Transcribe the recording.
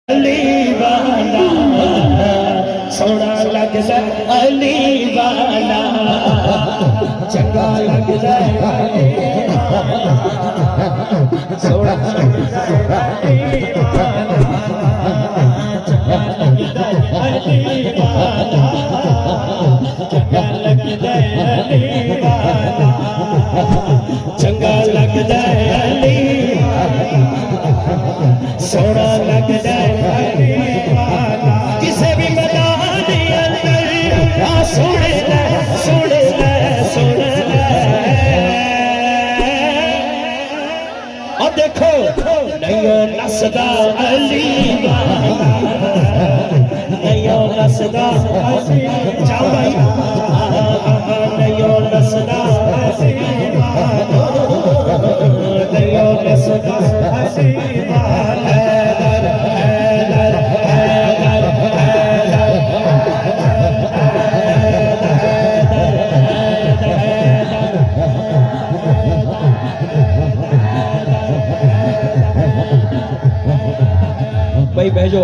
अली वाला सोना लगदा अली वाला चंगा लगदा सोना लगदा अली वाला चंगा लगदा अली वाला चंगा लगदा अली सोना लगदा किसे भी मैदान अंदर सुन ले सुन ले सुन ले और देखो नयो नसदा अली नयो नसदा जाओ भाई नयो नसदा नयो नसदा भाई बैठो